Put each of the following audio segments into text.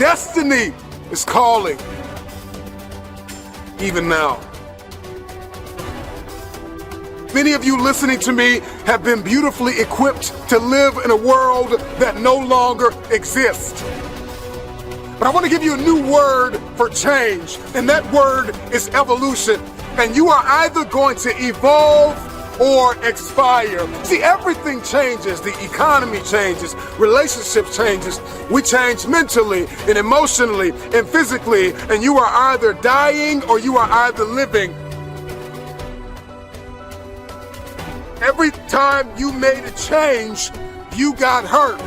destiny is calling, even now. Many of you listening to me have been beautifully equipped to live in a world that no longer exists. But I want to give you a new word for change, and that word is evolution. And you are either going to evolve or expire. See, everything changes. The economy changes, relationships changes. We change mentally and emotionally and physically, and you are either dying or you are either living. Every time you made a change, you got hurt.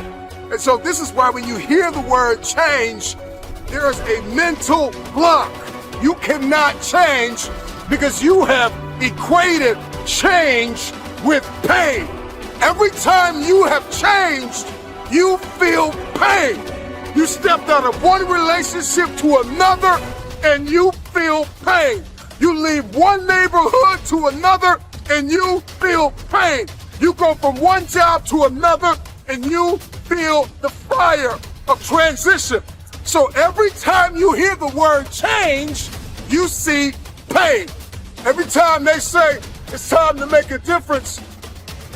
And so this is why when you hear the word change, there's a mental block. You cannot change because you have equated change with pain. Every time you have changed, you feel pain. You stepped out of one relationship to another and you feel pain. You leave one neighborhood to another and you feel pain. You go from one job to another and you feel the fire of transition. So every time you hear the word change, you see pain. Every time they say it's time to make a difference,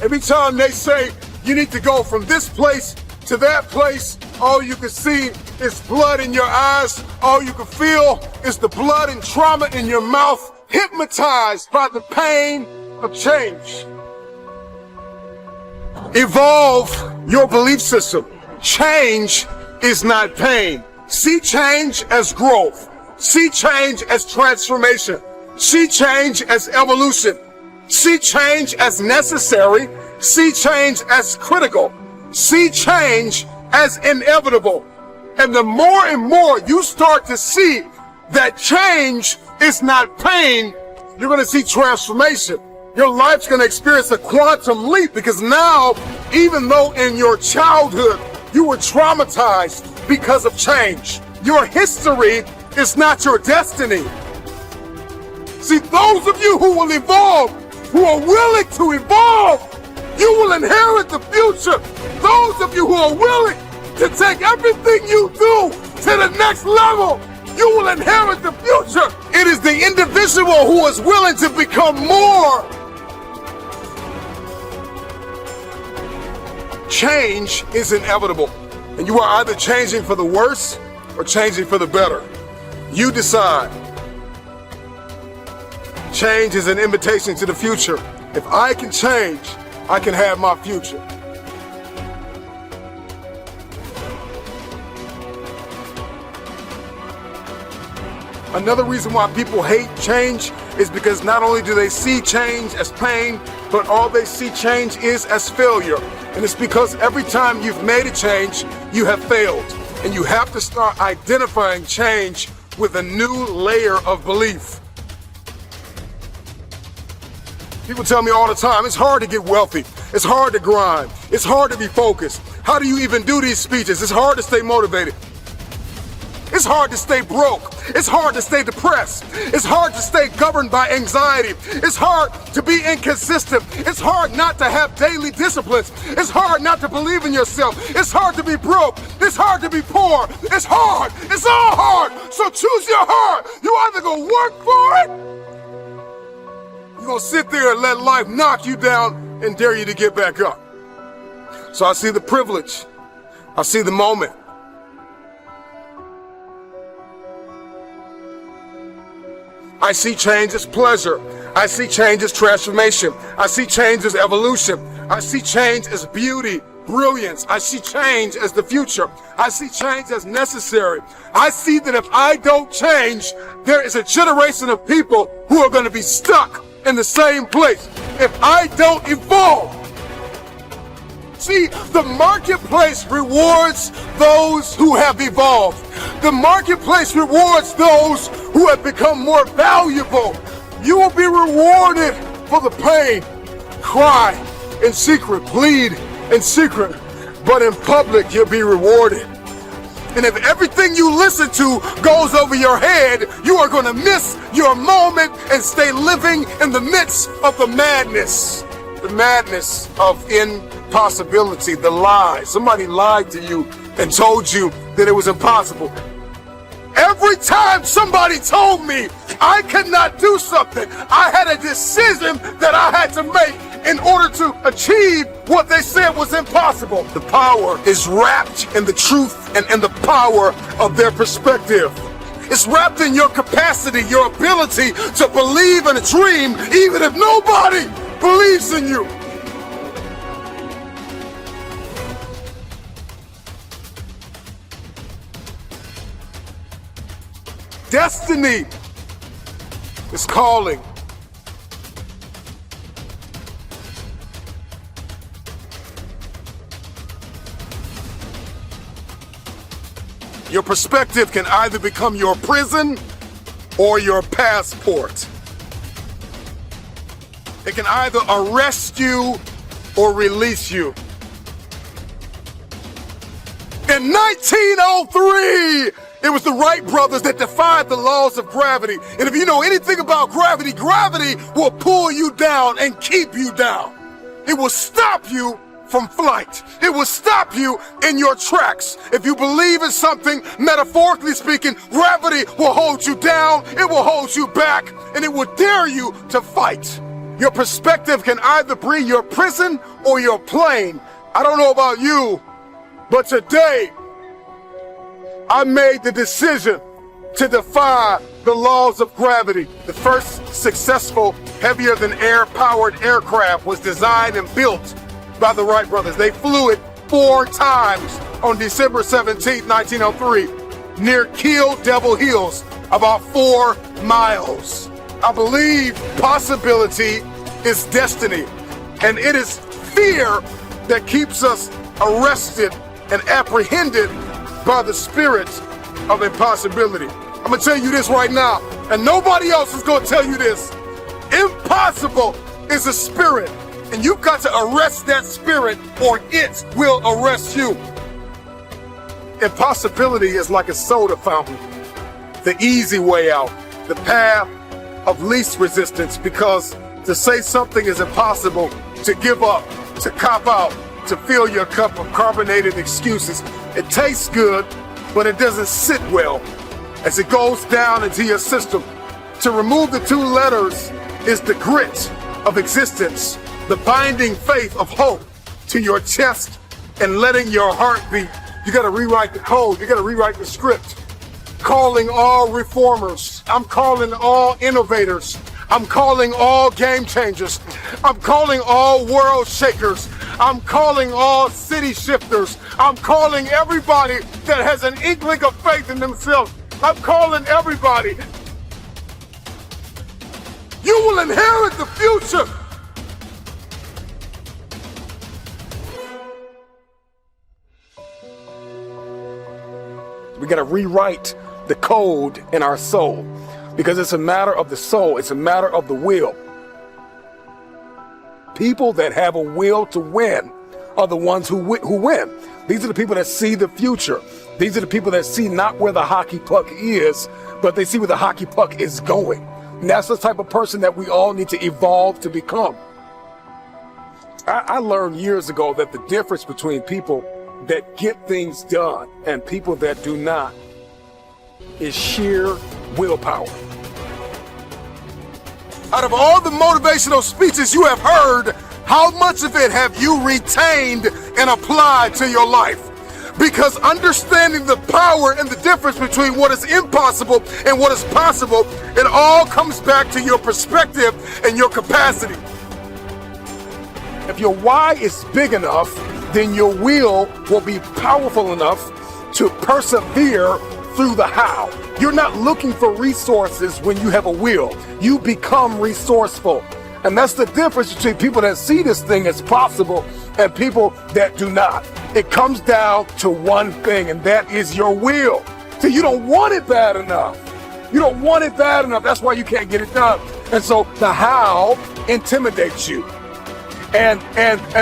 every time they say you need to go from this place to that place, all you can see is blood in your eyes. All you can feel is the blood and trauma in your mouth, hypnotized by the pain of change. Evolve your belief system. Change is not pain. See change as growth. See change as transformation. See change as evolution. See change as necessary. See change as critical. See change as inevitable. And the more and more you start to see that change is not pain, you're going to see transformation. Your life's going to experience a quantum leap because now, even though in your childhood you were traumatized because of change, your history is not your destiny. See, those of you who will evolve, who are willing to evolve, you will inherit the future. Those of you who are willing to take everything you do to the next level, you will inherit the future. It is the individual who is willing to become more. Change is inevitable, and you are either changing for the worse or changing for the better. You decide. Change is an invitation to the future. If I can change, I can have my future. Another reason why people hate change is because not only do they see change as pain, but all they see change is as failure. And it's because every time you've made a change, you have failed. And you have to start identifying change with a new layer of belief. People tell me all the time, it's hard to get wealthy. It's hard to grind. It's hard to be focused. How do you even do these speeches? It's hard to stay motivated. It's hard to stay broke. It's hard to stay depressed. It's hard to stay governed by anxiety. It's hard to be inconsistent. It's hard not to have daily disciplines. It's hard not to believe in yourself. It's hard to be broke. It's hard to be poor. It's hard. It's all hard. So choose your heart. You either gonna work for it, you're gonna sit there and let life knock you down and dare you to get back up. So I see the privilege. I see the moment. I see change as pleasure. I see change as transformation. I see change as evolution. I see change as beauty, brilliance. I see change as the future. I see change as necessary. I see that if I don't change, there is a generation of people who are going to be stuck in the same place. If I don't evolve. See, the marketplace rewards those who have evolved. The marketplace rewards those who have become more valuable. You will be rewarded for the pain. Cry in secret, bleed in secret, but in public you'll be rewarded. And if everything you listen to goes over your head, you are going to miss your moment and stay living in the midst of the madness of impossibility, the lie. Somebody lied to you and told you that it was impossible. Every time somebody told me I could not do something, I had a decision that I had to make in order to achieve what they said was impossible. The power is wrapped in the truth and in the power of their perspective. It's wrapped in your capacity, your ability to believe in a dream, even if nobody believes in you. Destiny is calling. Your perspective can either become your prison or your passport. It can either arrest you or release you. In 1903, it was the Wright brothers that defied the laws of gravity. And if you know anything about gravity, gravity will pull you down and keep you down. It will stop you from flight. It will stop you in your tracks. If you believe in something, metaphorically speaking, gravity will hold you down, it will hold you back, and it will dare you to fight. Your perspective can either be your prison or your plane. I don't know about you, but today I made the decision to defy the laws of gravity. The first successful heavier than air powered aircraft was designed and built by the Wright brothers. They flew it 4 times on December 17, 1903, near Kill Devil Hills, about 4 miles. I believe possibility is destiny, and it is fear that keeps us arrested and apprehended by the spirit of impossibility. I'm gonna tell you this right now, and nobody else is gonna tell you this. Impossible is a spirit, and you've got to arrest that spirit or it will arrest you. Impossibility is like a soda fountain, the easy way out, the path of least resistance, because to say something is impossible, to give up, to cop out, to fill your cup of carbonated excuses, it tastes good, but it doesn't sit well as it goes down into your system. To remove the 2 letters is the grit of existence, the binding faith of hope to your chest and letting your heart beat. You gotta rewrite the code, you gotta rewrite the script. Calling all reformers, I'm calling all innovators, I'm calling all game changers, I'm calling all world shakers, I'm calling all city shifters, I'm calling everybody that has an inkling of faith in themselves. I'm calling everybody. You will inherit the future. We got to rewrite the code in our soul, because it's a matter of the soul. It's a matter of the will. People that have a will to win are the ones who win. These are the people that see the future. These are the people that see not where the hockey puck is, but they see where the hockey puck is going. And that's the type of person that we all need to evolve to become. I learned years ago that the difference between people that get things done and people that do not is sheer willpower. Out of all the motivational speeches you have heard, how much of it have you retained and applied to your life? Because understanding the power and the difference between what is impossible and what is possible, it all comes back to your perspective and your capacity. If your why is big enough, then your will be powerful enough to persevere through the how. You're not looking for resources when you have a will. You become resourceful. And that's the difference between people that see this thing as possible and people that do not. It comes down to one thing, and that is your will. So you don't want it bad enough. You don't want it bad enough. That's why you can't get it done. And so the how intimidates you. And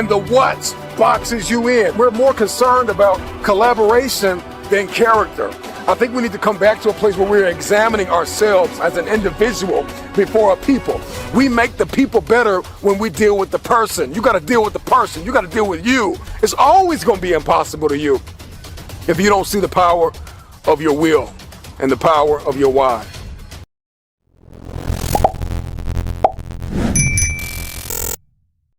the what boxes you in. We're more concerned about collaboration than character. I think we need to come back to a place where we're examining ourselves as an individual before a people. We make the people better when we deal with the person. You got to deal with the person. You got to deal with you. It's always going to be impossible to you if you don't see the power of your will. and the power of your why.